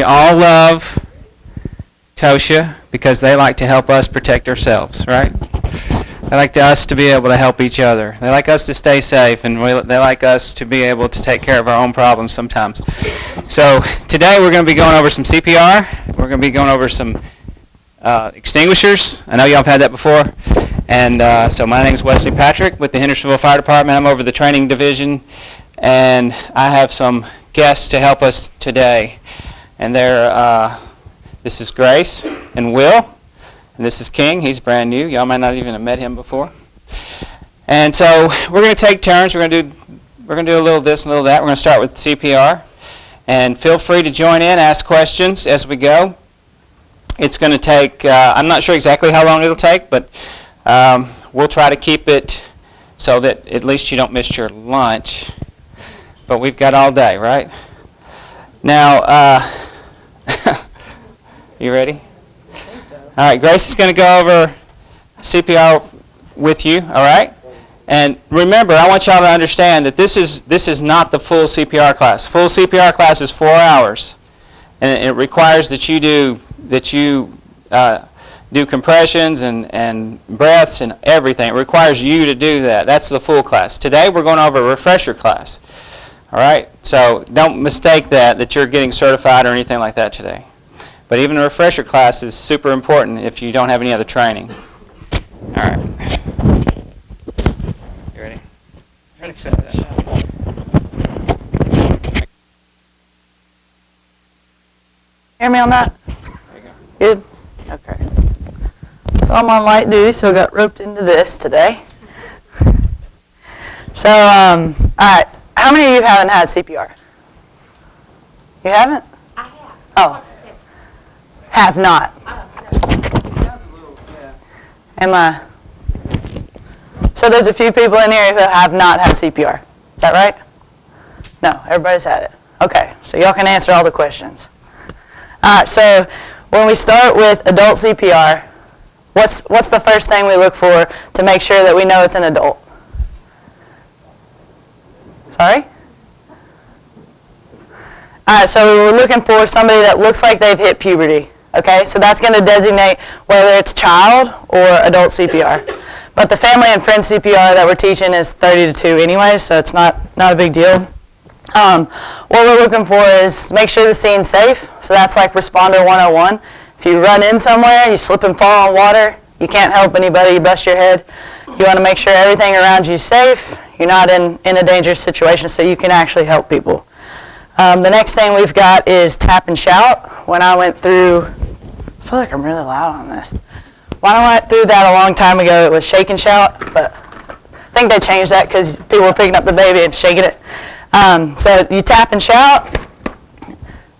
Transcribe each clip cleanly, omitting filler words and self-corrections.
We all love Tosha because they like to help us protect ourselves, right? They like us to be able to help each other. They like us to stay safe, and they like us to be able to take care of our own problems sometimes. So today we're going to be going over some CPR. We're going to be going over some extinguishers. I know y'all have had that before. And so my name is Wesley Patrick with the Hendersonville Fire Department. I'm over the training division, and I have some guests to help us today. And this is Grace and Will. And this is King. He's brand new. Y'all might not even have met him before. And so we're going to take turns. We're going to do a little this and a little that. We're going to start with CPR. And feel free to join in, ask questions as we go. It's going to take, I'm not sure exactly how long it'll take, but we'll try to keep it so that at least you don't miss your lunch. But we've got all day, right? Now, you ready? All right, Grace is going to go over CPR with you, all right? And remember, I want y'all to understand that this is not the full CPR class. Full CPR class is 4 hours, and it requires that you do compressions and breaths and everything. It requires you to do that. That's the full class. Today we're going over a refresher class, all right? So don't mistake that you're getting certified or anything like that today. But even a refresher class is super important if you don't have any other training. All right. You ready? Hear me on that? There you go. Good? Okay. So I'm on light duty, so I got roped into this today. So, all right. How many of you haven't had CPR? You haven't? I have. Oh. Have not. Am I? So there's a few people in here who have not had CPR. Is that right? No, everybody's had it. Okay, so y'all can answer all the questions. All right, so when we start with adult CPR, what's the first thing we look for to make sure that we know it's an adult? Sorry? All right, so we're looking for somebody that looks like they've hit puberty. Okay, so that's going to designate whether it's child or adult CPR. But the family and friends CPR that we're teaching is 30 to 2 anyway, so it's not a big deal. What we're looking for is make sure the scene's safe. So that's like Responder 101. If you run in somewhere, you slip and fall in water, you can't help anybody, you bust your head. You want to make sure everything around you is safe. You're not in a dangerous situation so you can actually help people. The next thing we've got is tap and shout. When I went through, I feel like I'm really loud on this. When I went through that a long time ago, it was shake and shout, but I think they changed that because people were picking up the baby and shaking it. So you tap and shout.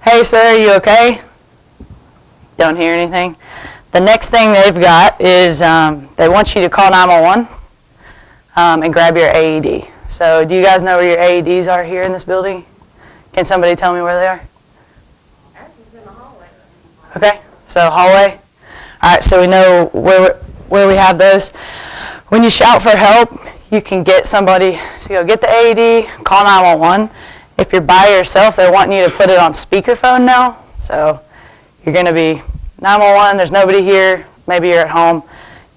Hey, sir, are you okay? Don't hear anything. The next thing they've got is they want you to call 911 and grab your AED. So do you guys know where your AEDs are here in this building? Can somebody tell me where they are? Ours is in the hallway. Okay, so hallway. All right, so we know where we have those. When you shout for help, you can get somebody to go get the AED, call 911. If you're by yourself, they're wanting you to put it on speakerphone now. So you're going to be 911, there's nobody here, maybe you're at home,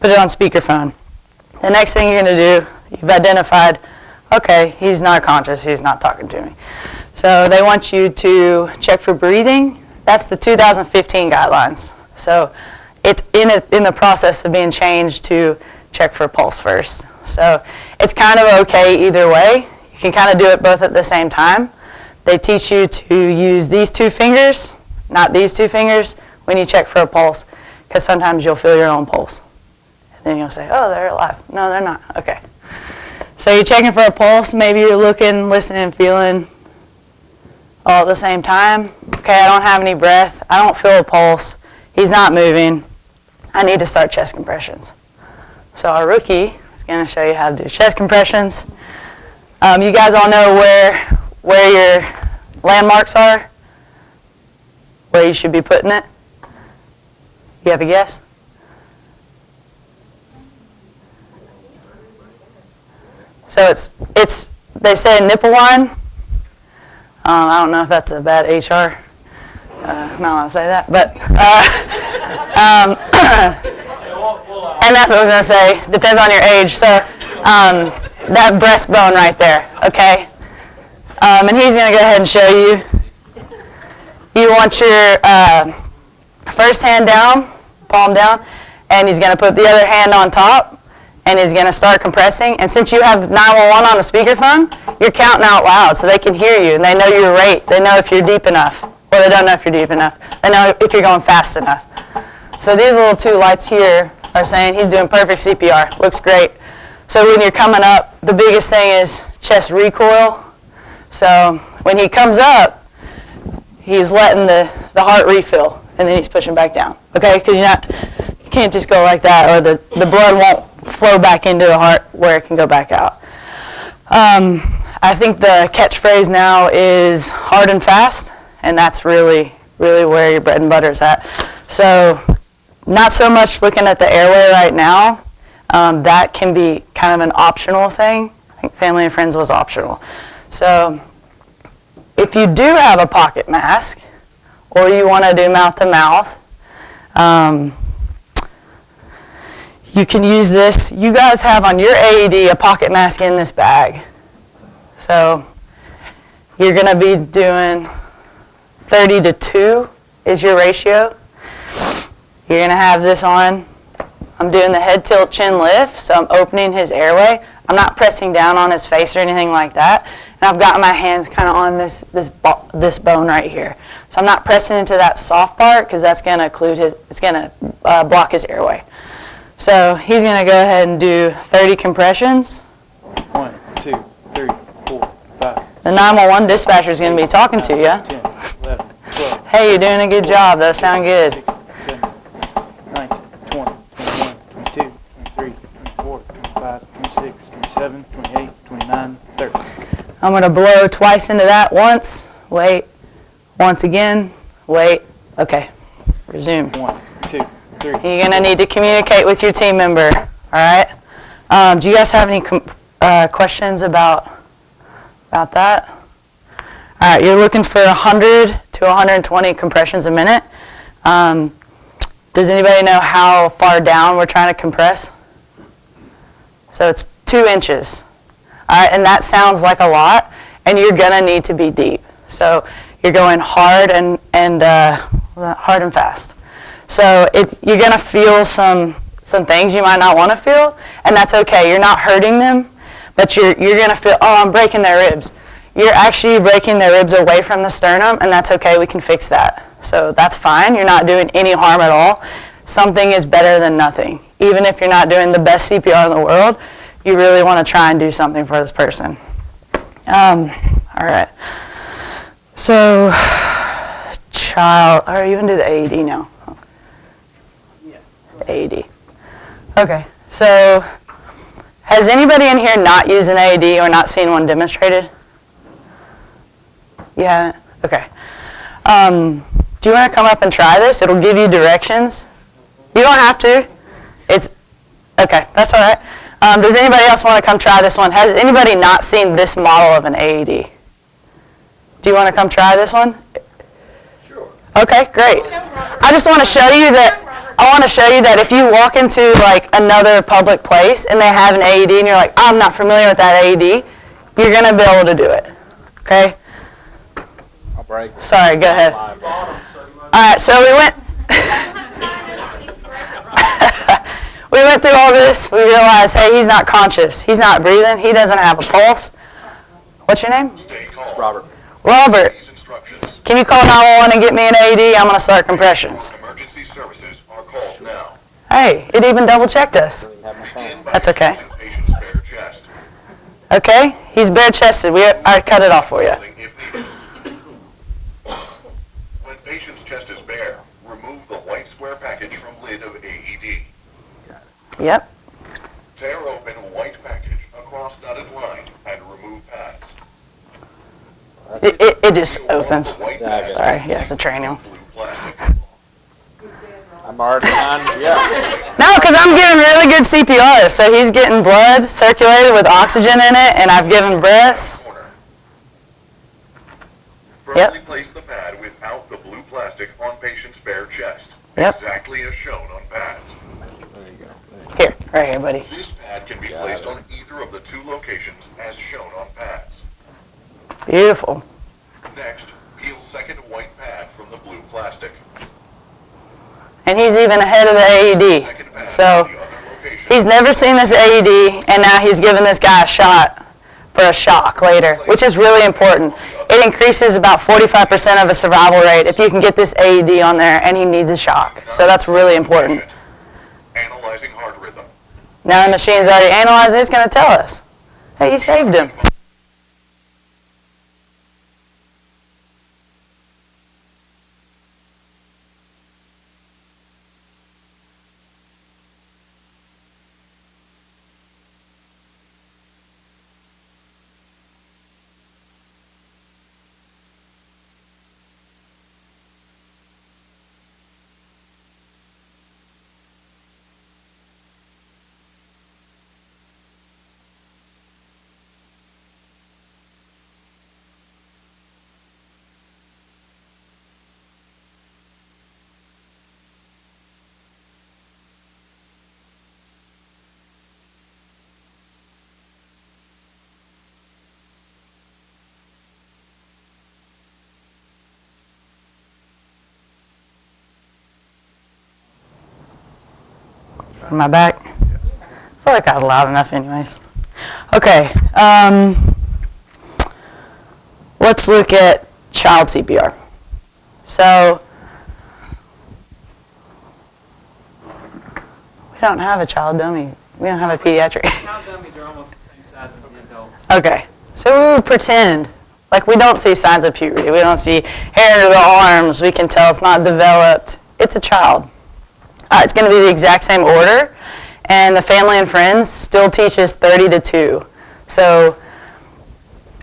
put it on speakerphone. The next thing you're going to do, you've identified, okay, he's not conscious, he's not talking to me. So they want you to check for breathing. That's the 2015 guidelines. So it's in the process of being changed to check for pulse first. So it's kind of okay either way. You can kind of do it both at the same time. They teach you to use these two fingers, not these two fingers, when you check for a pulse, because sometimes you'll feel your own pulse. And then you'll say, oh, they're alive. No, they're not. Okay. So you're checking for a pulse. Maybe you're looking, listening, feeling all at the same time. Okay, I don't have any breath. I don't feel a pulse. He's not moving. I need to start chest compressions. So our rookie is going to show you how to do chest compressions. You guys all know where your landmarks are? Where you should be putting it? You have a guess? So it's they say nipple line. I don't know if that's a bad HR Not allowed to say that, but, and that's what I was going to say. Depends on your age. So that breastbone right there, okay? And he's going to go ahead and show you. You want your first hand down, palm down, and he's going to put the other hand on top, and he's going to start compressing. And since you have 911 on the speakerphone, you're counting out loud so they can hear you, and they know your rate. They know if you're deep enough, or they don't know if you're deep enough. They know if you're going fast enough. So these little two lights here are saying he's doing perfect CPR. Looks great. So when you're coming up, the biggest thing is chest recoil. So when he comes up, he's letting the heart refill, and then he's pushing back down. Okay, because you can't just go like that, or the blood won't flow back into the heart where it can go back out. I think the catchphrase now is hard and fast, and that's really, really where your bread and butter is at. So not so much looking at the airway right now. That can be kind of an optional thing. I think family and friends was optional. So if you do have a pocket mask, or you want to do mouth-to-mouth, you can use this. You guys have on your AED a pocket mask in this bag. So you're going to be doing 30 to 2 is your ratio. You're going to have this on. I'm doing the head tilt chin lift, so I'm opening his airway. I'm not pressing down on his face or anything like that. And I've got my hands kind of on this bone right here. So I'm not pressing into that soft part because that's going to block his airway. So he's going to go ahead and do 30 compressions. 1, 2, 3, 4, 5. The 911 dispatcher is going to be talking to you. 10, 11, 12. Hey, you're doing a good job. Those sound good. 6, 7, 19, 20, 21, 22, 23, 24, 25, 26, 27, 28, 29, 30. I'm going to blow twice into that. Once, wait. Once again, wait. Okay, resume. 1, 2, 3. You're going to need to communicate with your team member, all right? Do you guys have any questions about that? All right, you're looking for 100 to 120 compressions a minute. Does anybody know how far down we're trying to compress? So it's 2 inches. All right, and that sounds like a lot, and you're going to need to be deep. So you're going hard and hard and fast. So you're going to feel some things you might not want to feel, and that's okay. You're not hurting them, but you're going to feel, oh, I'm breaking their ribs. You're actually breaking their ribs away from the sternum, and that's okay. We can fix that. So that's fine. You're not doing any harm at all. Something is better than nothing. Even if you're not doing the best CPR in the world, you really want to try and do something for this person. All right. So, or you can do the AED now. AED. Okay, so has anybody in here not used an AED or not seen one demonstrated? You haven't? Okay. Do you want to come up and try this? It'll give you directions. You don't have to. It's okay, that's all right. Does anybody else want to come try this one? Has anybody not seen this model of an AED? Do you want to come try this one? Sure. Okay, great. I just want to show you that. I want to show you that if you walk into like another public place and they have an AED and you're like, I'm not familiar with that AED, you're going to be able to do it. Okay? I'll break. Sorry, go ahead. All right, so we went we went through all this. We realized, hey, he's not conscious. He's not breathing. He doesn't have a pulse. What's your name? Robert. Robert. Can you call 911 and get me an AED? I'm going to start compressions. Emergency services are called now. Hey, it even double-checked us. That's okay. Patient's bare chest. Okay, he's bare-chested. I cut it off for you. If needed. When patient's chest is bare, remove the white square package from lid of AED. Yep. Tear open white package across dotted line and remove pads. It just opens. White Sorry, yeah, it's a training. blue plastic. I'm already on. Yeah. No, because I'm giving really good CPR. So he's getting blood circulated with oxygen in it, and I've given breaths. Firmly place the pad without the blue plastic Yep. exactly as shown on pads. Here, right here, buddy. This pad can be placed on either of the two locations as shown on pads. Beautiful. Next, peel second white pad from the blue plastic. And he's even ahead of the AED. Second pad So on the other location. he's never seen this AED, and now he's giving this guy a shot for a shock later, which is really important. It increases about 45% of a survival rate if you can get this AED on there and he needs a shock. So that's really important. Analyzing heart rhythm. Now the machine's already analyzing, it's going to tell us, hey, you saved him. Am I back? I feel like I was loud enough anyways. Okay, let's look at child CPR. So, we don't have a child dummy. We don't have a pediatric. Child dummies are almost the same size as the adults. Okay, so we would pretend like we don't see signs of puberty. We don't see hair under the arms. We can tell it's not developed. It's a child. It's going to be the exact same order, and the family and friends still teaches 30 to 2. So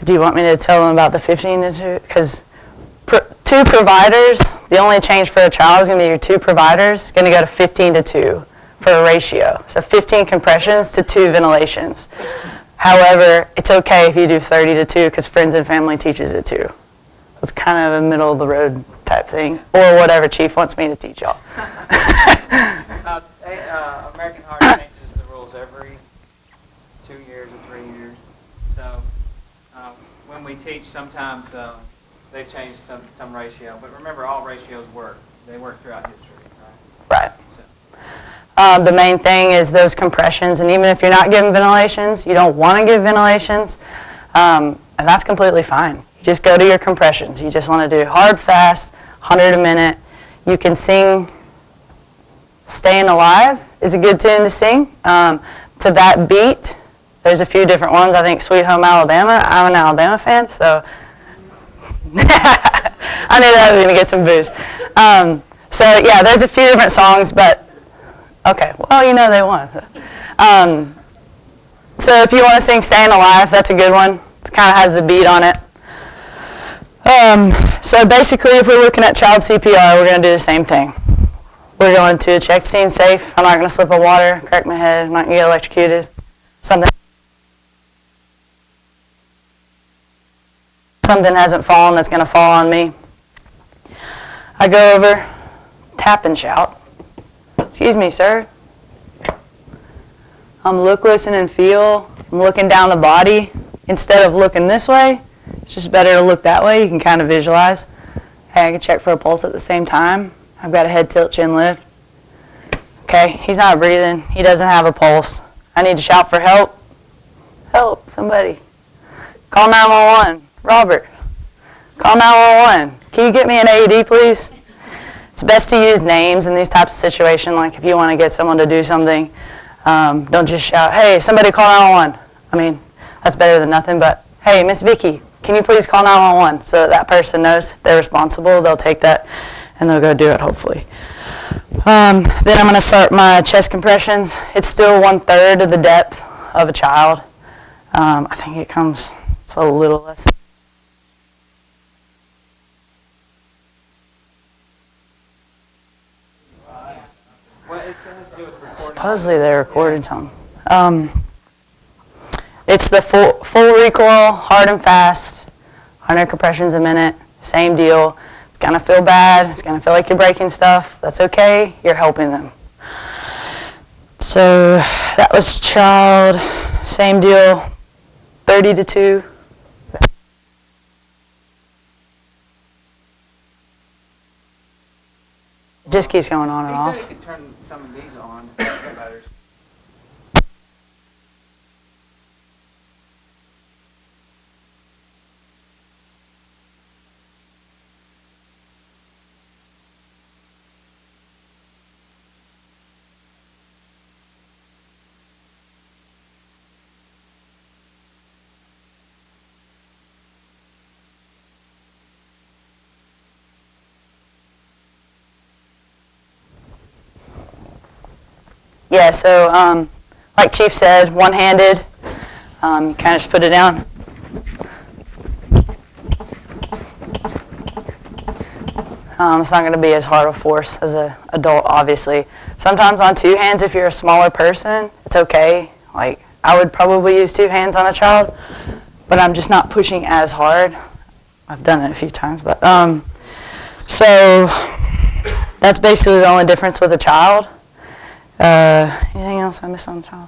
do you want me to tell them about the 15 to 2? Because 2 providers, the only change for a child is going to be your 2 providers, going to go to 15 to 2 for a ratio. So 15 compressions to 2 ventilations. However, it's okay if you do 30 to 2 because friends and family teaches it too. It's kind of a middle of the road type thing, or whatever Chief wants me to teach y'all. American Heart changes the rules every 2 years or 3 years. So when we teach, sometimes they've changed some ratio. But remember, all ratios work. They work throughout history, right? Right. The main thing is those compressions, and even if you're not giving ventilations, you don't want to give ventilations, and that's completely fine. You just go to your compressions. You just want to do hard, fast, 100 a minute. You can sing Staying Alive is a good tune to sing. To that beat, there's a few different ones. I think Sweet Home Alabama. I'm an Alabama fan, so I knew that I was going to get some booze. So yeah, there's a few different songs, but okay, well, you know they won. So if you want to sing Staying Alive, that's a good one. It kind of has the beat on it. So basically, if we're looking at child CPR, we're going to do the same thing. We're going to check the scene safe. I'm not going to slip a water, crack my head. I'm not going to get electrocuted. Something hasn't fallen that's going to fall on me. I go over, tap and shout. Excuse me, sir. I'm look, listen, and feel. I'm looking down the body. Instead of looking this way, it's just better to look that way. You can kind of visualize. Hey, I can check for a pulse at the same time. I've got a head tilt, chin lift. Okay, he's not breathing. He doesn't have a pulse. I need to shout for help. Help, somebody. Call 911. Robert, call 911. Can you get me an AED, please? It's best to use names in these types of situations, like if you want to get someone to do something. Don't just shout, hey, somebody call 911. I mean, that's better than nothing, but hey, Miss Vicky, can you please call 911 so that person knows they're responsible. They'll take that and they'll go do it, hopefully. Then I'm going to start my chest compressions. It's still 1/3 of the depth of a child. I think it's a little less. Supposedly they recorded some. It's the full recoil, hard and fast, 100 compressions a minute, same deal. It's going to feel bad. It's going to feel like you're breaking stuff. That's okay. You're helping them. So that was child. Same deal. 30 to 2. Just keeps going on and He off. said he could turn some of these on. if it matters. Yeah, so like Chief said, one-handed, you kind of just put it down. It's not going to be as hard a force as an adult, obviously. Sometimes on two hands, if you're a smaller person, it's okay. Like, I would probably use two hands on a child, but I'm just not pushing as hard. I've done it a few times, but so that's basically the only difference with a child. Anything else I missed on the child?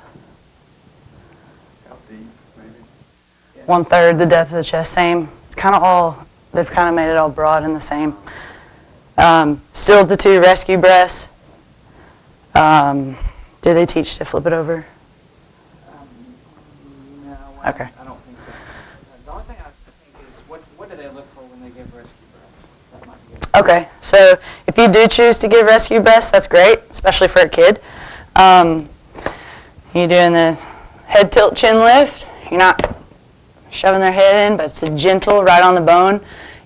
1/3 the depth of the chest, same. It's kind of all, they've kind of made it all broad and the same. Still the 2 rescue breaths. Do they teach to flip it over? No, Okay. I don't think so. The only thing I think is, what do they look for when they give rescue breaths? That might be good. Okay, so if you do choose to give rescue breaths, that's great, especially for a kid. You're doing the head tilt chin lift. You're not shoving their head in, but it's a gentle right on the bone.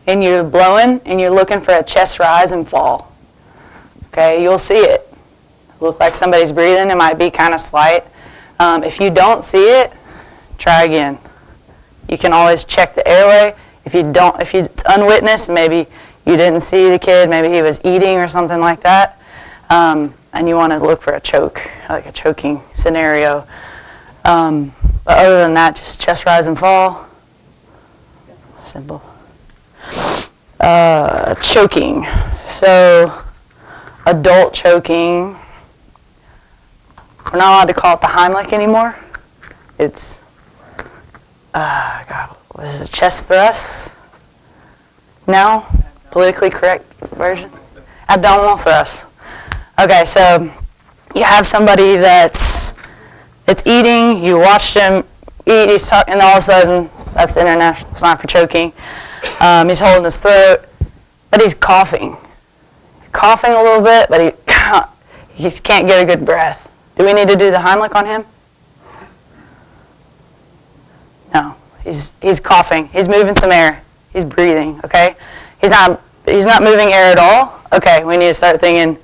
And you're blowing, and you're looking for a chest rise and fall. Okay, you'll see it. Look like somebody's breathing. It might be kind of slight. If you don't see it, try again. You can always check the airway. If it's unwitnessed, maybe you didn't see the kid, maybe he was eating or something like that, and you want to look for a choke, like a choking scenario. But other than that, just chest rise and fall. Simple. Choking. So, adult choking, we're not allowed to call it the Heimlich anymore. It's, what is it, chest thrusts? No? Politically correct version? Abdominal thrusts. Okay, so you have somebody that's eating, you watch him eat, he's talking, and all of a sudden, that's international, it's not for choking. He's holding his throat, but he's coughing. Coughing a little bit, but he just can't get a good breath. Do we need to do the Heimlich on him? No. He's coughing. He's moving some air. He's breathing, okay? He's not moving air at all. Okay, we need to start thinking,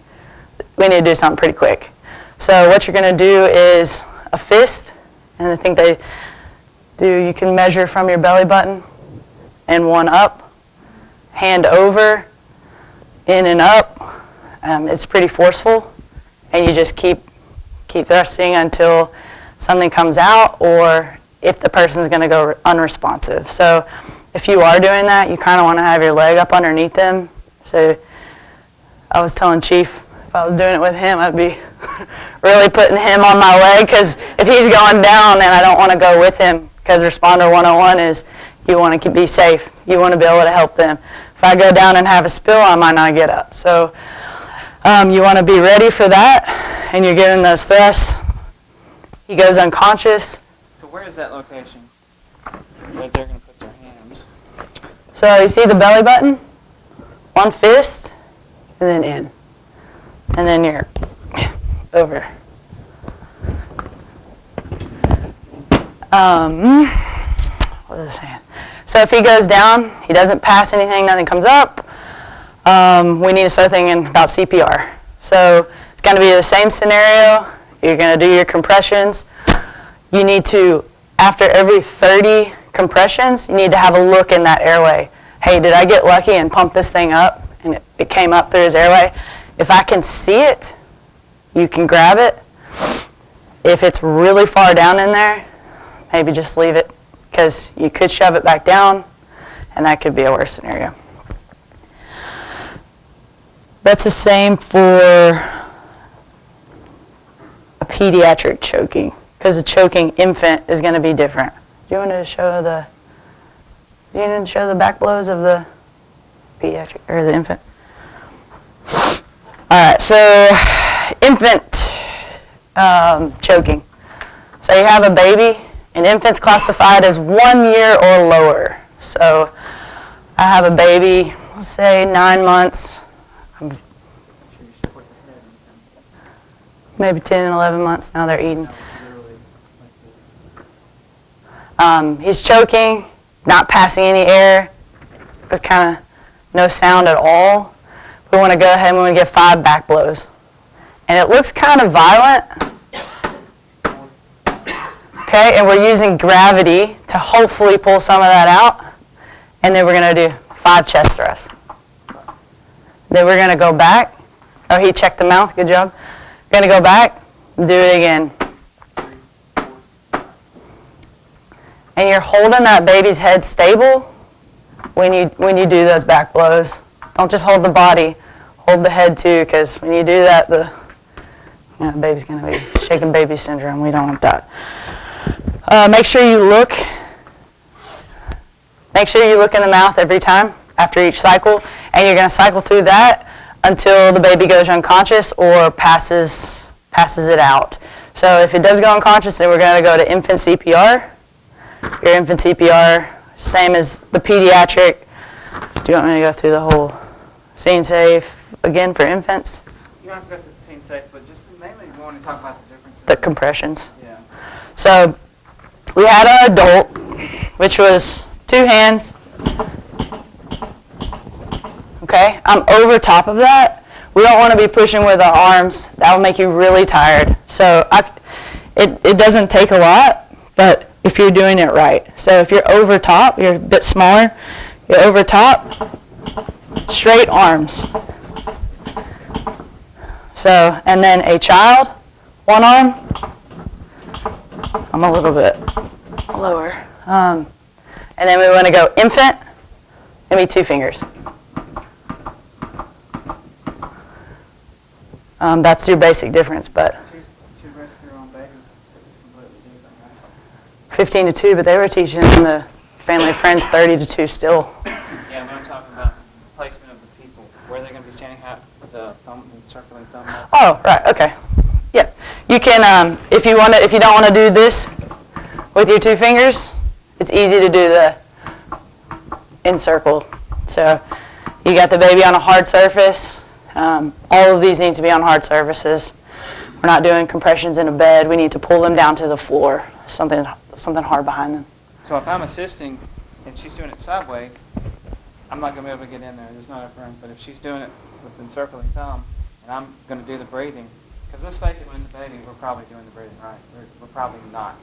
we need to do something pretty quick. So what you're going to do is a fist, and I think you can measure from your belly button, and one up, hand over, in and up. It's pretty forceful, and you just keep thrusting until something comes out, or if the person's going to go unresponsive. So if you are doing that, you kind of want to have your leg up underneath them. So I was telling Chief, if I was doing it with him, I'd be really putting him on my leg, because if he's going down and I don't want to go with him, because Responder 101 is you want to be safe. You want to be able to help them. If I go down and have a spill, I might not get up. So you want to be ready for that, and you're giving those thrusts. He goes unconscious. So where is that location? Where they're going to put their hands. So you see the belly button? One fist, and then in. And then you're over. What was I saying? So if he goes down, he doesn't pass anything, nothing comes up, we need to start thinking about CPR. So it's going to be the same scenario. You're going to do your compressions. You need to, after every 30 compressions, you need to have a look in that airway. Hey, did I get lucky and pump this thing up and it came up through his airway? If I can see it, you can grab it. If it's really far down in there, maybe just leave it, because you could shove it back down, and that could be a worse scenario. That's the same for a pediatric choking, because a choking infant is going to be different. Do you want to show the back blows of the pediatric or the infant? All right, so infant choking. So you have a baby, and infant's classified as 1 year or lower. So I have a baby, let's say 9 months, maybe 10 and 11 months, now they're eating. He's choking, not passing any air. There's kind of no sound at all. We want to go ahead and we want to get 5 back blows. And it looks kind of violent. Okay, and we're using gravity to hopefully pull some of that out. And then we're going to do 5 chest thrusts. Then we're going to go back. Oh, he checked the mouth. Good job. We're going to go back and do it again. And you're holding that baby's head stable when you do those back blows. Don't just hold the body. Hold the head too, because when you do that, the baby's going to be shaken baby syndrome. We don't want that. Make sure you look. Make sure you look in the mouth every time after each cycle, and you're going to cycle through that until the baby goes unconscious or passes it out. So if it does go unconscious, then we're going to go to infant CPR. Your infant CPR, same as the pediatric. Do you want me to go through the whole scene safe again for infants? You don't have to go through the scene safe, but just mainly we want to talk about the differences. The compressions. Yeah. So we had our adult, which was 2 hands. Okay, I'm over top of that. We don't want to be pushing with our arms. That will make you really tired. So it doesn't take a lot, but if you're doing it right. So if you're over top, you're a bit smaller, you're over top, straight arms. So, and then a child, 1 arm. I'm a little bit lower. And then we want to go infant, maybe 2 fingers. That's your basic difference, but Two rescue your own baby. It's completely different, right? 15 to 2, but they were teaching the family and friends 30 to 2 still. Yeah, I'm talking about placement of the people, where they're going to be standing at the thumb, circling thumb up. Oh, right, okay. Yeah. You can, if you don't want to do this with your 2 fingers, it's easy to do the in circle. So you got the baby on a hard surface. All of these need to be on hard surfaces. We're not doing compressions in a bed. We need to pull them down to the floor, something hard behind them. So if I'm assisting and she's doing it sideways, I'm not going to be able to get in there. There's not enough room. But if she's doing it with encircling thumb, and I'm going to do the breathing, because let's face it, when it's a baby, we're probably doing the breathing right. We're probably not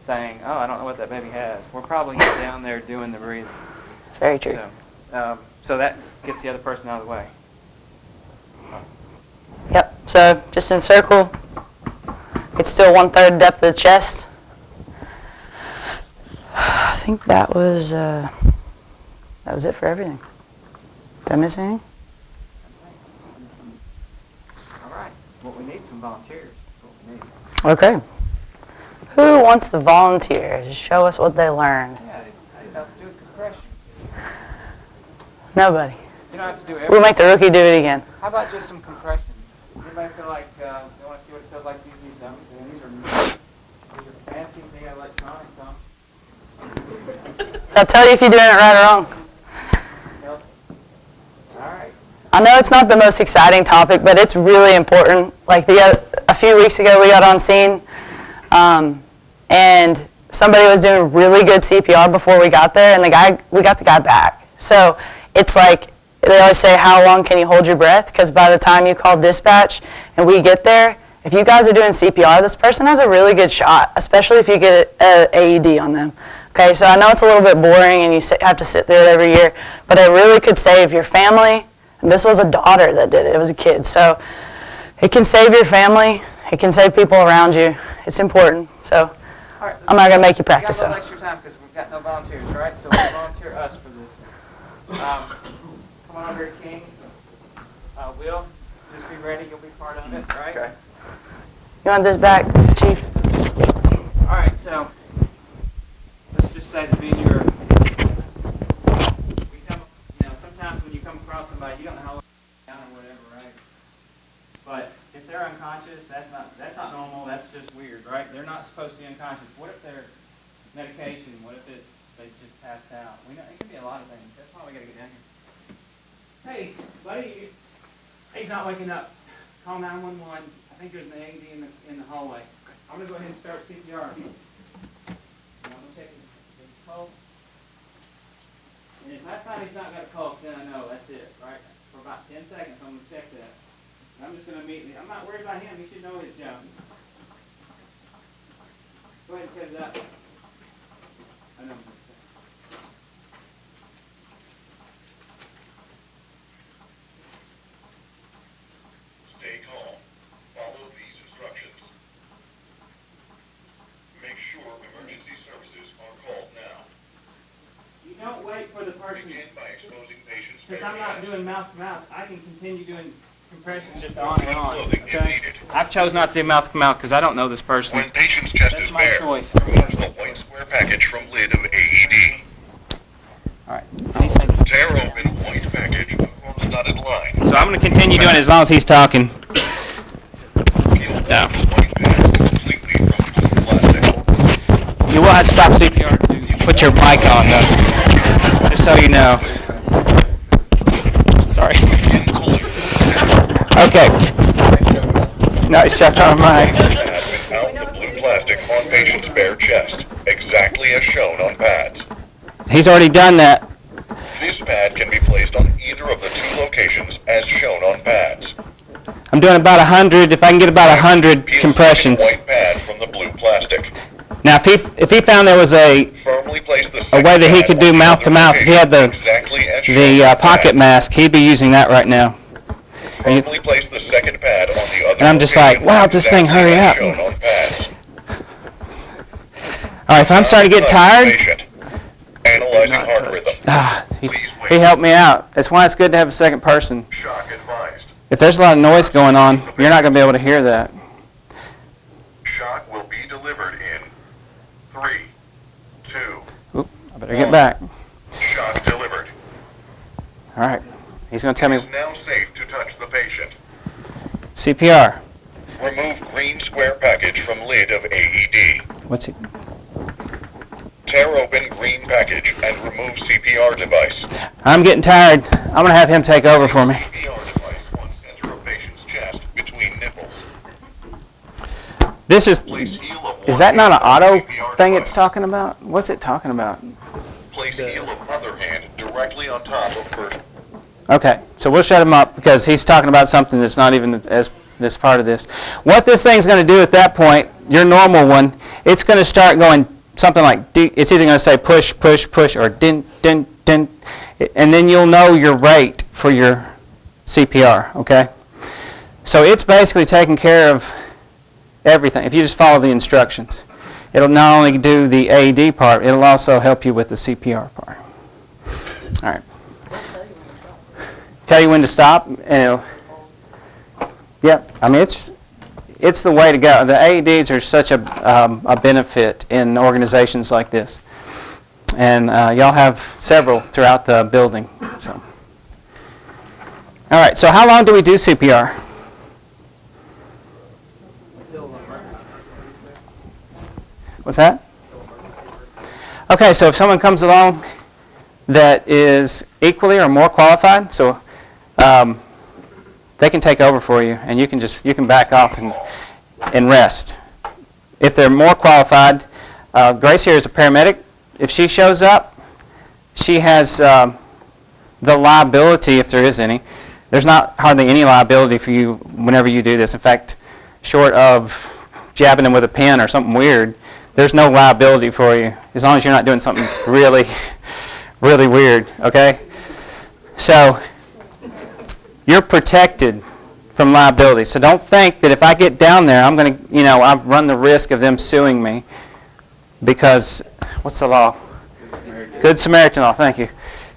saying, oh, I don't know what that baby has. We're probably down there doing the breathing. Very true. So that gets the other person out of the way. Yep. So just encircle. It's still 1/3 depth of the chest. I think that was it for everything. Did I miss anything? All right. Well, we need some volunteers. That's what we need. Okay. Who wants to volunteer to show us what they learned? Yeah, how do a compression? Nobody. You don't have to do everything. We'll make the rookie do it again. How about just some compressions? Anybody feel like they want to see what it feels like to use these dummies? And these are fancy, they got electronics on. I'll tell you if you're doing it right or wrong. All right. I know it's not the most exciting topic, but it's really important. Like a few weeks ago, we got on scene, and somebody was doing really good CPR before we got there, and we got the guy back. So it's like they always say, how long can you hold your breath? Because by the time you call dispatch and we get there, if you guys are doing CPR, this person has a really good shot, especially if you get an AED on them. Okay, so I know it's a little bit boring and you have to sit through it every year, but it really could save your family. And this was a daughter that did it. It was a kid. So it can save your family. It can save people around you. It's important. So All right, I'm not going to make you practice We got a though. little extra time because we've got no volunteers, right? So we'll volunteer us for this. Come on over here, King. Will, just be ready. You'll be part of it, right? Okay. You want this back, Chief? All right, so let's just say that me and you are, sometimes when you come across somebody, you don't know how long they're down or whatever, right? But if they're unconscious, that's not normal. That's just weird, right? They're not supposed to be unconscious. What if they're medication? What if they just passed out? We know it could be a lot of things. That's why we got to get down here. Hey, buddy, he's not waking up. Call 911. I think there's an AED in the hallway. I'm going to go ahead and start CPR. I'm going to check his pulse. And if I find he's not got a pulse, then I know that's it, right? For about 10 seconds, I'm going to check that. And I'm just going to immediately, I'm not worried about him. He should know his job. Go ahead and set it up. I know. Stay calm. Follow these instructions. Make sure emergency services are called now. You don't wait for the person. Begin by exposing patients' Since bare I'm not chest. doing mouth to mouth, I can continue doing compression just on and on. Clothing if Okay? needed. I've chose not to do mouth to mouth because I don't know this person. When patient's chest That's is my bare, choice. remove the white square package from lid of AED. All right. He's saying- Tear open white package across dotted line. So I'm going to continue doing it as long as he's talking. Peel No. white pads completely from blue plastic. You will have to stop CPR to put your mic on, though, just so you know. Sorry. Begin pulling Okay. Nice shot on mine. pad without the blue plastic on patient's bare chest, exactly as shown on pads. He's already done that. This pad can be placed on either of the two locations as shown on pads. I'm doing about 100, if I can get about 100 Peel compressions. white pad from the blue plastic. Now, if he found there was a Firmly place the way that he second could pad do on the mouth to other mouth, if he had location, exactly as shown the on pocket pads. mask, he'd be using that right now. Firmly place the second pad on the other And I'm just location, like, wow, this thing, exactly hurry as up. shown on pads. All right, if I'm starting to get tired, Patient. Analyzing heart rhythm. he helped me out. That's why it's good to have a second person. Shock advised. If there's a lot of noise going on, you're not going to be able to hear that. Shock will be delivered in 3, 2. Oop, I better get back. Shock delivered. All right, he's going to tell It me is now safe to touch the patient. CPR. Remove green square package from lid of AED. What's he? Tear open green package and remove CPR device. I'm getting tired. I'm going to have him take over for me. CPR device on center of patient's chest between nipples. This is Heel of is one that not an hand on auto CPR thing device. it's talking about? What's it talking about? Place heel of other hand directly on top of first. Okay, so we'll shut him up because he's talking about something that's not even as this part of this. What this thing's going to do at that point, your normal one, it's going to start going something like, it's either going to say push, push, push, or din, din, din, and then you'll know your rate for your CPR, okay? So it's basically taking care of everything. If you just follow the instructions, it'll not only do the AED part, it'll also help you with the CPR part. All right. Tell you when to stop, and it'll, yep. I mean, it's the way to go. The AEDs are such a benefit in organizations like this, and y'all have several throughout the building. So, all right. So, how long do we do CPR? What's that? Okay. So, if someone comes along that is equally or more qualified, so they can take over for you, and you can back off and rest. If they're more qualified, Grace here is a paramedic. If she shows up, she has the liability, if there is any. There's not hardly any liability for you whenever you do this. In fact, short of jabbing them with a pen or something weird, there's no liability for you as long as you're not doing something really, really weird. Okay? So you're protected from liability. So don't think that if I get down there, I'm going to, I run the risk of them suing me because, what's the law? Good Samaritan law, thank you.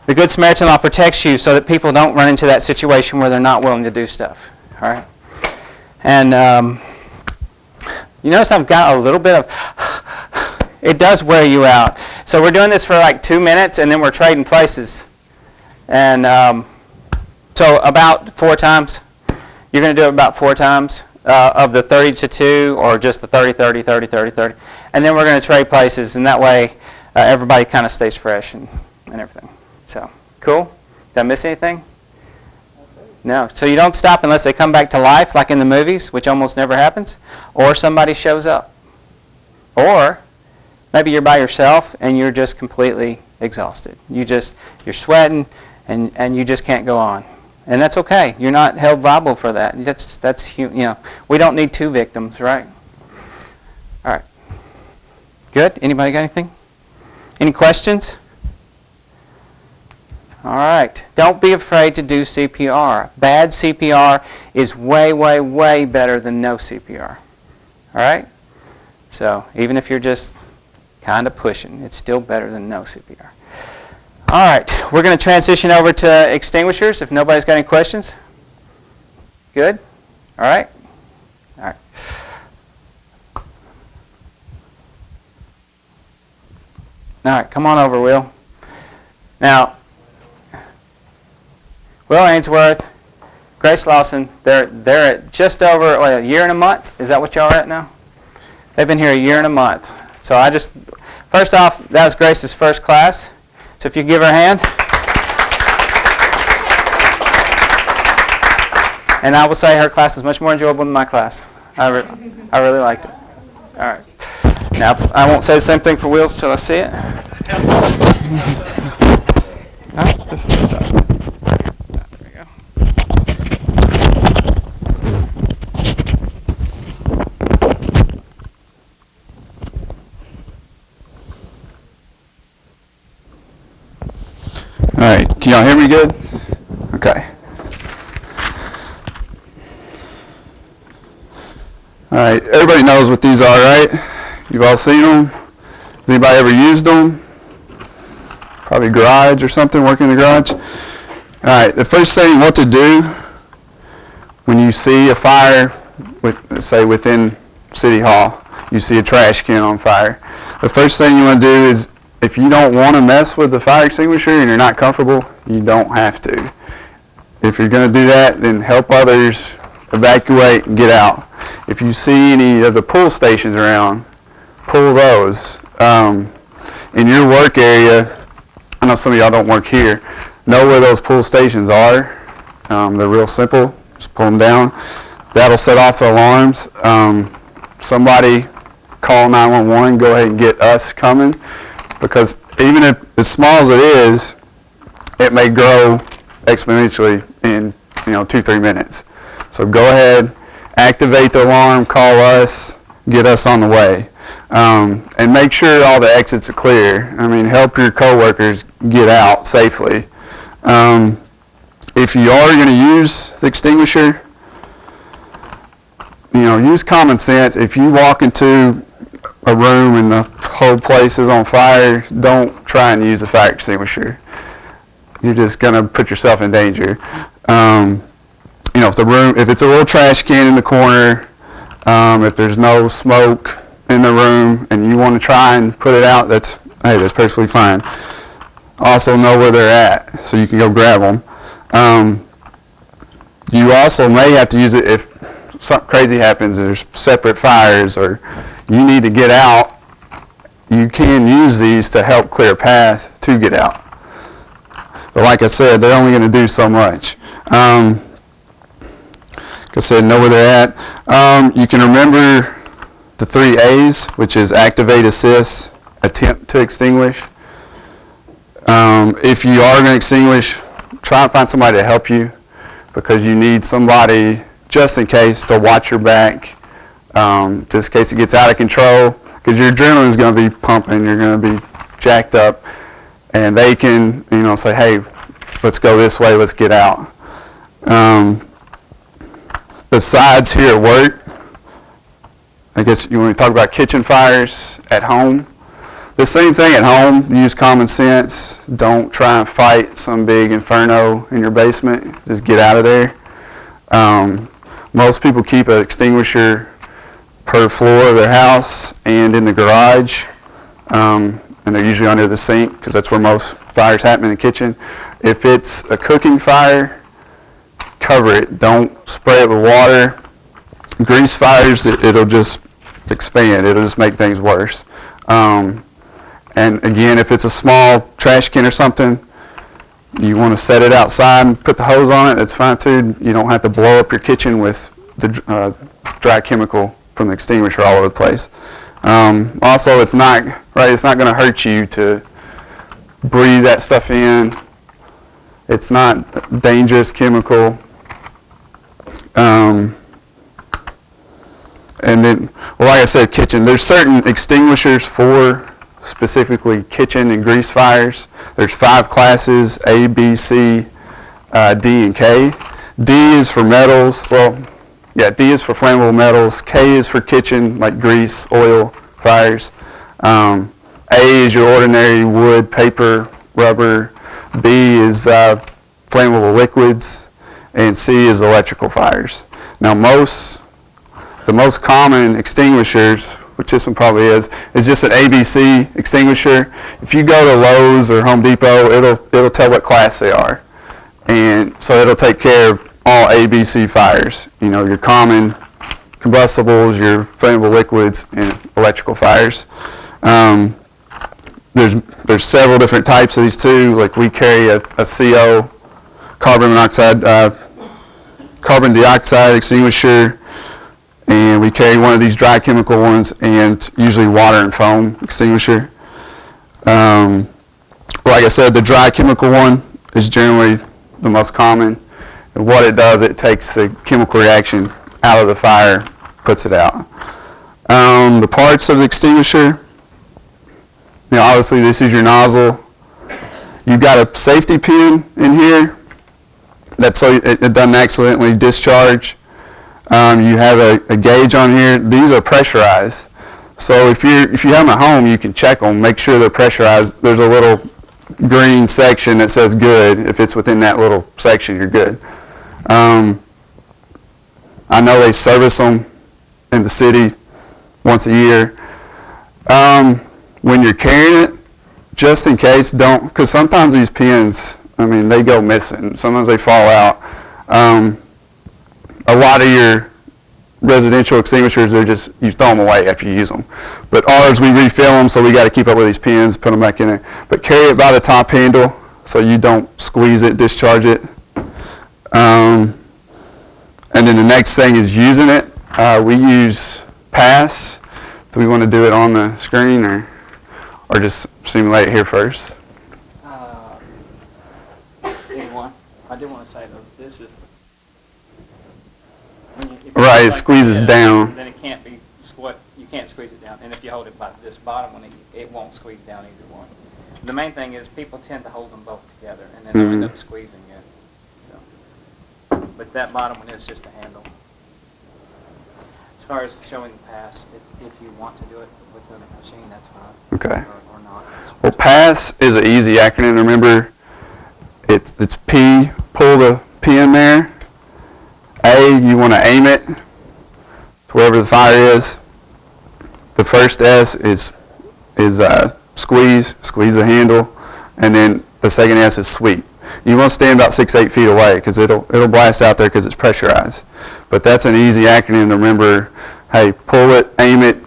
The Good Samaritan law protects you so that people don't run into that situation where they're not willing to do stuff. All right? And you notice I've got a little bit of, it does wear you out. So we're doing this for like 2 minutes, and then we're trading places. And so about 4 times. You're going to do it about 4 times of the 30 to 2, or just the 30, 30, 30, 30, 30. And then we're going to trade places, and that way everybody kind of stays fresh and everything. So, cool? Did I miss anything? No. So you don't stop unless they come back to life, like in the movies, which almost never happens, or somebody shows up. Or maybe you're by yourself and you're just completely exhausted. You're sweating and you just can't go on. And that's okay. You're not held liable for that. That's we don't need 2 victims, right? All right. Good? Anybody got anything? Any questions? All right. Don't be afraid to do CPR. Bad CPR is way, way, way better than no CPR. All right? So even if you're just kind of pushing, it's still better than no CPR. All right. We're going to transition over to extinguishers if nobody's got any questions. Good? All right? All right. All right. Come on over, Will. Now, Will Ainsworth, Grace Lawson, they're at just over a year and a month. Is that what y'all are at now? They've been here a year and a month. So first off, that was Grace's first class. So if you give her a hand. And I will say her class was much more enjoyable than my class. I really liked it. All right. Now, I won't say the same thing for Will's till I see it. Oh, this is stuck. There we go. All right, can y'all hear me good? Okay. All right, everybody knows what these are, right? You've all seen them. Has anybody ever used them? Probably garage or something, working in the garage. All right, the first thing what to do when you see a fire, say within City Hall, you see a trash can on fire. The first thing you want to do is, if you don't want to mess with the fire extinguisher and you're not comfortable, you don't have to. If you're going to do that, then help others evacuate and get out. If you see any of the pull stations around, pull those. In your work area, I know some of y'all don't work here, know where those pull stations are. They're real simple. Just pull them down. That'll set off the alarms. Somebody call 911, go ahead and get us coming. Because even if as small as it is, it may grow exponentially in 2-3 minutes. So go ahead, activate the alarm, call us, get us on the way, and make sure all the exits are clear. I mean, help your coworkers get out safely. If you are going to use the extinguisher, use common sense. If you walk into a room and the whole place is on fire, don't try and use a fire extinguisher. You're just going to put yourself in danger. If it's a little trash can in the corner, if there's no smoke in the room and you want to try and put it out, that's perfectly fine. Also know where they're at so you can go grab them. You also may have to use it if something crazy happens, there's separate fires, or you need to get out. You can use these to help clear a path to get out. But like I said, they're only going to do so much. Like I said, know where they're at. You can remember the 3 A's, which is activate, assist, attempt to extinguish. If you are going to extinguish, try and find somebody to help you, because you need somebody just in case to watch your back, just in case it gets out of control, because your adrenaline is going to be pumping, you're going to be jacked up, and they can, say, hey, let's go this way, let's get out. Besides here at work, I guess you want to talk about kitchen fires at home. the same thing at home. Use common sense. Don't try and fight some big inferno in your basement. Just get out of there. Most people keep an extinguisher per floor of their house and in the garage. And they're usually under the sink because that's where most fires happen in the kitchen. If it's a cooking fire, cover it. Don't spray it with water. Grease fires, it'll just expand. It'll just make things worse. And again, if it's a small trash can or something, you want to set it outside and put the hose on it, that's fine too. You don't have to blow up your kitchen with the dry chemical from the extinguisher all over the place. Also, it's not going to hurt you to breathe that stuff in. It's not dangerous chemical. And then, well, like I said, kitchen. There's certain extinguishers for specifically kitchen and grease fires. There's 5 classes: A, B, C, D, and K. D is for metals. Well, yeah, D is for flammable metals. K is for kitchen, like grease, oil fires. A is your ordinary wood, paper, rubber. B is flammable liquids, and C is electrical fires. Now, the most common extinguishers, which this one probably is just an ABC extinguisher. If you go to Lowe's or Home Depot, it'll tell what class they are, and so it'll take care of all ABC fires. You know, your common combustibles, your flammable liquids, and electrical fires. There's several different types of these too. Like we carry a CO, carbon dioxide extinguisher, and we carry one of these dry chemical ones, and usually water and foam extinguisher. Like I said, the dry chemical one is generally the most common. And what it does, it takes the chemical reaction out of the fire, puts it out. The parts of the extinguisher, you know, obviously this is your nozzle. You've got a safety pin in here that's so it doesn't accidentally discharge. You have a gauge on here. These are pressurized. So if you have them at home, you can check them, make sure they're pressurized. There's a little green section that says good. If it's within that little section, you're good. I know they service them in the city once a year. When you're carrying it, just in case, don't, because sometimes these pins, I mean, they go missing. Sometimes they fall out. A lot of your residential extinguishers, you throw them away after you use them. But ours, we refill them, so we got to keep up with these pins, put them back in there. But carry it by the top handle so you don't squeeze it, discharge it. And then the next thing is using it. We use pass. Do we want to do it on the screen or just simulate it here first? Anyone? I do want to say though, this is Right, it squeezes down. Then it can't be you can't squeeze it down. And if you hold it by this bottom one, it won't squeeze down either one. The main thing is people tend to hold them both together and then end up squeezing it. So, but that bottom one is just a handle. As far as showing the pass, if you want to do it with the machine, that's fine. Okay. Or not. Well, PASS is an easy acronym to remember. It's P, pull the pin there. A, you want to aim it to wherever the fire is. The first S is squeeze the handle, and then the second S is sweep. You want to stand about 6-8 feet away because it'll blast out there because it's pressurized. But that's an easy acronym to remember. Hey, pull it, aim it,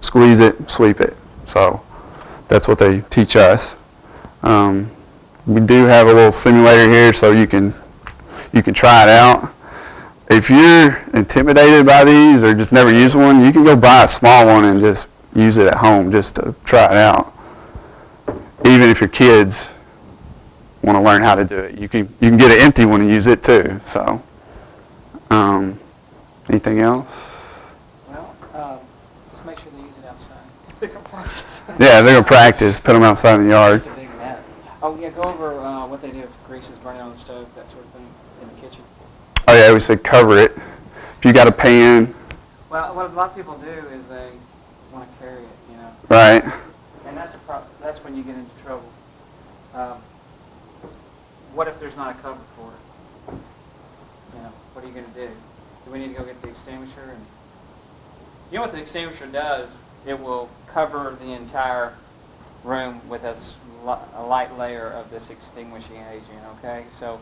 squeeze it, sweep it. So that's what they teach us. We do have a little simulator here so you can try it out. If you're intimidated by these or just never used one, you can go buy a small one and just use it at home just to try it out. Even if your kids want to learn how to do it, you can get an empty one and use it too. So, anything else? Well, just make sure they use it outside. They're gonna practice. Yeah, they're gonna practice. Put them outside in the yard. It's a big mess. Oh yeah, go over what they do if grease is burning on the stove, that sort of thing, in the kitchen. Oh yeah, we said cover it. If you got a pan, Well, what a lot of people do is they want to carry it, you know. right? And that's a when you get into trouble. What if there's not a cover for it? You know, what are you going to do? Do we need to go get the extinguisher? And you know what the extinguisher does? It will cover the entire room with a light layer of this extinguishing agent, okay? So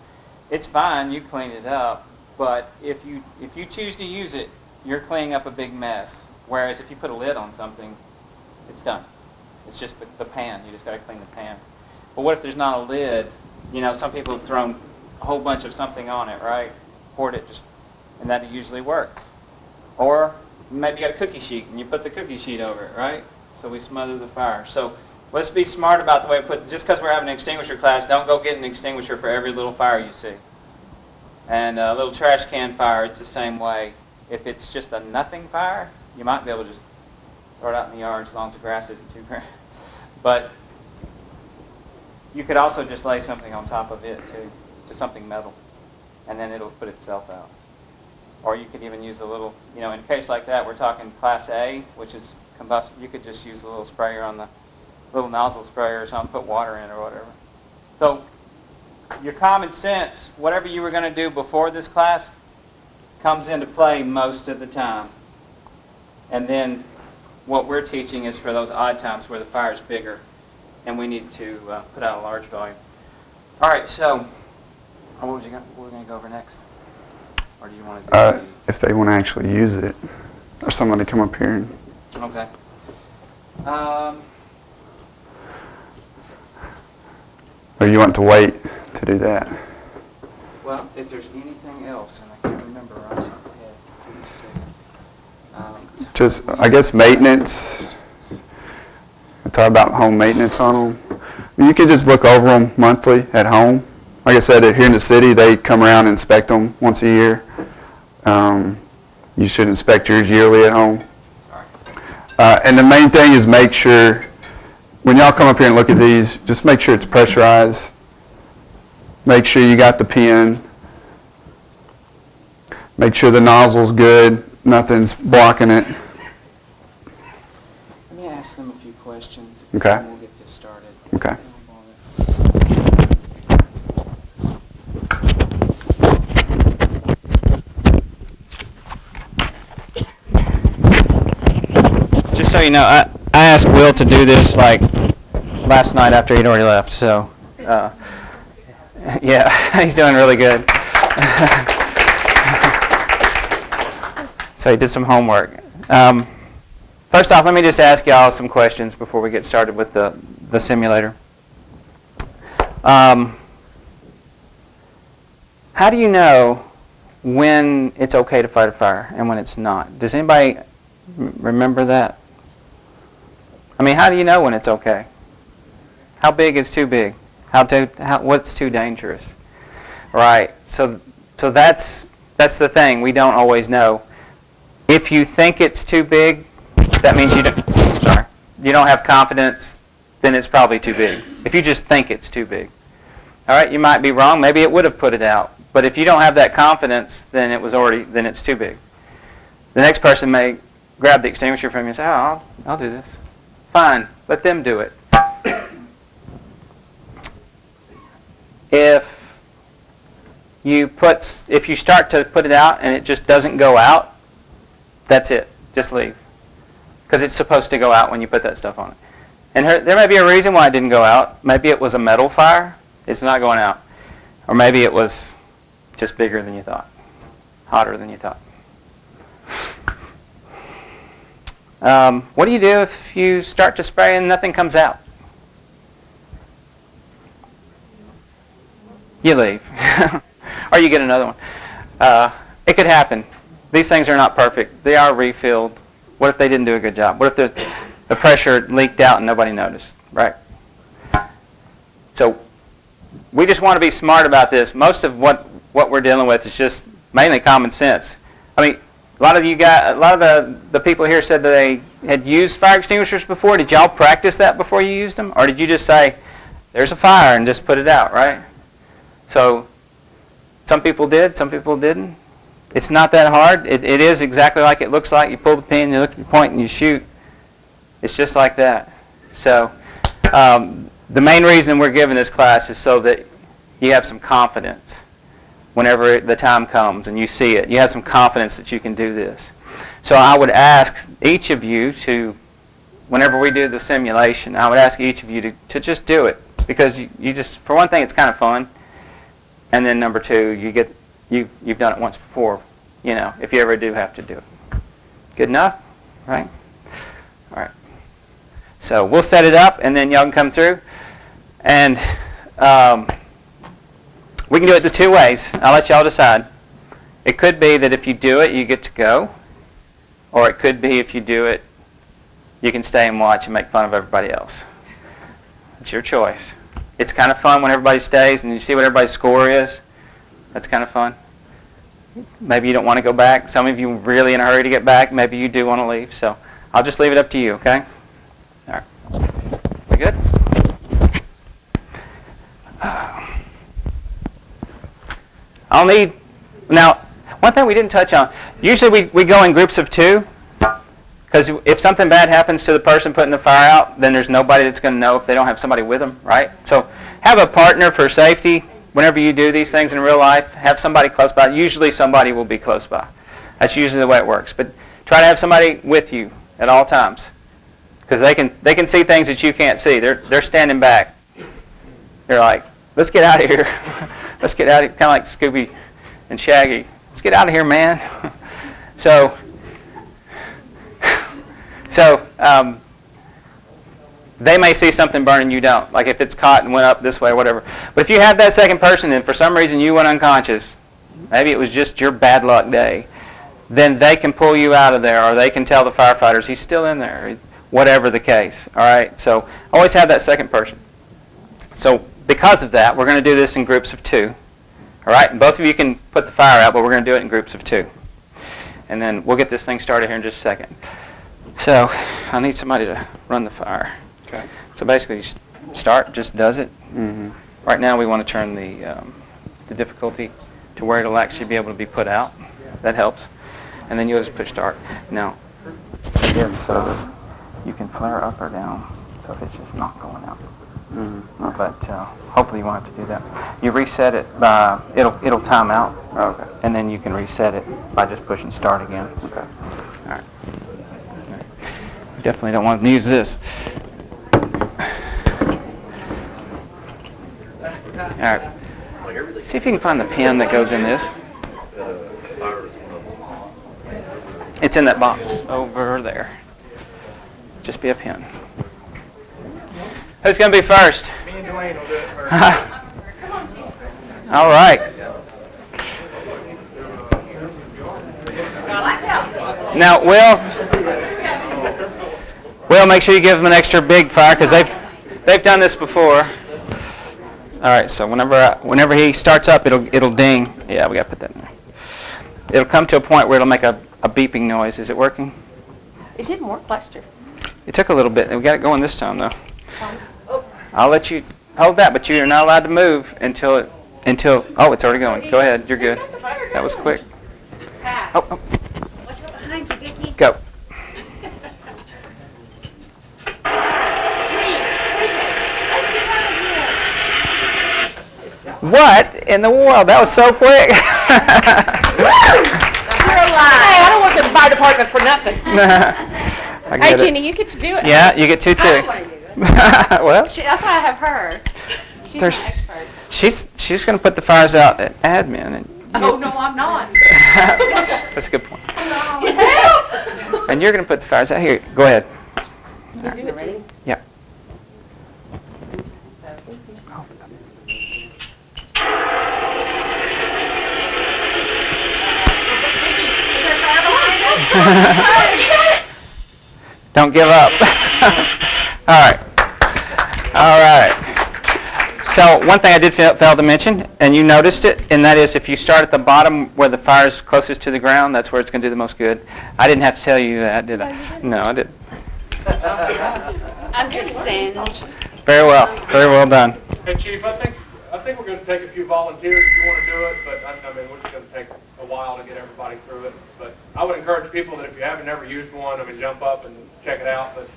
it's fine, you clean it up, but if you choose to use it, you're cleaning up a big mess. Whereas if you put a lid on something, it's done. It's just the pan. You just got to clean the pan. But what if there's not a lid? You know, some people have thrown a whole bunch of something on it, right? Poured it, and that usually works. Or maybe you got a cookie sheet, and you put the cookie sheet over it, right? So we smother the fire. So let's be smart about the way we put. Just because we're having an extinguisher class, don't go get an extinguisher for every little fire you see. And a little trash can fire, it's the same way. If it's just a nothing fire, you might be able to just throw it out in the yard as long as the grass isn't too grand. But you could also just lay something on top of it too, just something metal, and then it'll put itself out. Or you could even use a little, you know, in a case like that, we're talking Class A, which is combustible. You could just use a little sprayer on the little nozzle sprayer or something, put water in or whatever. So your common sense, whatever you were going to do before this class, comes into play most of the time. And then what we're teaching is for those odd times where the fire is bigger and we need to put out a large volume. All right, so what are we going to go over next? Or do you want to do If they want to actually use it, or somebody come up here. Okay. Or you want to wait to do that? Well, if there's anything else, and I can't remember right off the top of my head, give me just a second. Just, I guess, maintenance. We talk about home maintenance on them. You could just look over them monthly at home. Like I said, here in the city, they come around and inspect them once a year. You should inspect yours yearly at home. And the main thing is make sure, when y'all come up here and look at these, just make sure it's pressurized. Make sure you got the pin. Make sure the nozzle's good, nothing's blocking it. Let me ask them a few questions. Okay. And we'll get this started. Okay. Just so you know, I asked Will to do this like last night after he'd already left, so yeah, he's doing really good. So he did some homework. First off, let me just ask y'all some questions before we get started with the simulator. How do you know when it's okay to fight a fire and when it's not? Does anybody remember that? I mean, how do you know when it's okay? How big is too big? What's too dangerous? Right. So that's the thing. We don't always know. If you think it's too big, that means you don't have confidence. Then it's probably too big. If you just think it's too big, all right, you might be wrong. Maybe it would have put it out. But if you don't have that confidence, then it's too big. The next person may grab the extinguisher from you and say, "Oh, I'll do this." Fine, let them do it. If you start to put it out and it just doesn't go out, that's it. Just leave, because it's supposed to go out when you put that stuff on it. And there may be a reason why it didn't go out. Maybe it was a metal fire. It's not going out, or maybe it was just bigger than you thought, hotter than you thought. What do you do if you start to spray and nothing comes out? You leave. Or you get another one. It could happen. These things are not perfect. They are refilled. What if they didn't do a good job? What if the pressure leaked out and nobody noticed, right? So we just want to be smart about this. Most of what we're dealing with is just mainly common sense. I mean, a lot of the people here said that they had used fire extinguishers before. Did y'all practice that before you used them? Or did you just say, there's a fire, and just put it out, right? So some people did, some people didn't. It's not that hard. It is exactly like it looks like. You pull the pin, you look at your point, and you shoot. It's just like that. So The main reason we're giving this class is so that you have some confidence whenever the time comes and you see it. You have some confidence that you can do this. So I would ask each of you to, whenever we do the simulation, I would ask each of you to just do it. Because you just, for one thing, it's kind of fun. And then number two, you've done it once before, if you ever do have to do it. Good enough? Right? All right. So we'll set it up, and then y'all can come through. And we can do it the two ways. I'll let y'all decide. It could be that if you do it, you get to go. Or it could be if you do it, you can stay and watch and make fun of everybody else. It's your choice. It's kind of fun when everybody stays and you see what everybody's score is. That's kind of fun. Maybe you don't want to go back. Some of you are really in a hurry to get back. Maybe you do want to leave. So I'll just leave it up to you, okay? All right. We good? I'll need, now, one thing we didn't touch on. Usually we go in groups of two. Because if something bad happens to the person putting the fire out, then there's nobody that's going to know if they don't have somebody with them, right? So have a partner for safety. Whenever you do these things in real life, have somebody close by. Usually somebody will be close by. That's usually the way it works. But try to have somebody with you at all times. Because they can see things that you can't see. They're standing back. They're like, let's get out of here. Let's get out of here. Kind of like Scooby and Shaggy. Let's get out of here, man. So they may see something burning, you don't. Like if it's caught and went up this way or whatever. But if you have that second person and for some reason you went unconscious, maybe it was just your bad luck day, then they can pull you out of there or they can tell the firefighters he's still in there, whatever the case. All right? So always have that second person. So because of that, we're going to do this in groups of two. All right? And both of you can put the fire out, but we're going to do it in groups of two. And then we'll get this thing started here in just a second. So I need somebody to run the fire. Okay. So basically, start just does it. Mm-hmm. Right now, we want to turn the difficulty to where it'll actually be able to be put out. That helps. And then you'll just push start. Now, again, so you can flare up or down. So if it's just not going out. Mm-hmm. But hopefully you won't have to do that. You reset it by it'll time out. Okay. And then you can reset it by just pushing start again. Okay. All right. Definitely don't want to use this. All right. See if you can find the pin that goes in this. It's in that box over there. Just be a pin. Who's going to be first? Me and Dwayne will do it first. All right. Now, Will, make sure you give them an extra big fire because they've done this before. All right, so whenever he starts up, it'll ding. Yeah, we got to put that in there. It'll come to a point where it'll make a beeping noise. Is it working? It didn't work last year. It took a little bit. We got it going this time though. I'll let you hold that, but you're not allowed to move until oh, it's already going. Go ahead, you're good. That was quick. Oh. Watch out behind you, Vicky. Go. What in the world? That was so quick. You're alive. Hey, I don't work in the fire department for nothing. I Hey, get it. Jeannie, you get to do it. Yeah, you get two I too. don't want to do it. Well, That's why I have her. She's There's- an expert. she's going to put the fires out at admin. And Oh, no, I'm not. that's a good point. And you're going to put the fires out here. Go ahead. Ready? Yeah. Don't give up. All right. All right. So one thing I did fail to mention, and you noticed it, and that is if you start at the bottom where the fire is closest to the ground, that's where it's going to do the most good. I didn't have to tell you that, did I? No, I didn't. I'm just singed. Very well done. Hey, Chief, I think we're going to take a few volunteers if you want to do it, but I mean, we're just going to take a while to get everybody through it. But I would encourage people that if you haven't ever used one, I mean, jump up and check it out. But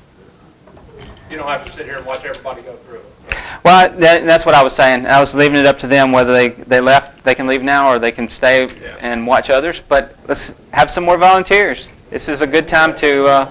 you don't have to sit here and watch everybody go through it. So, Well, that's what I was saying. I was leaving it up to them whether they left, they can leave now, or they can stay Yeah. and watch others. But let's have some more volunteers. This is a good time to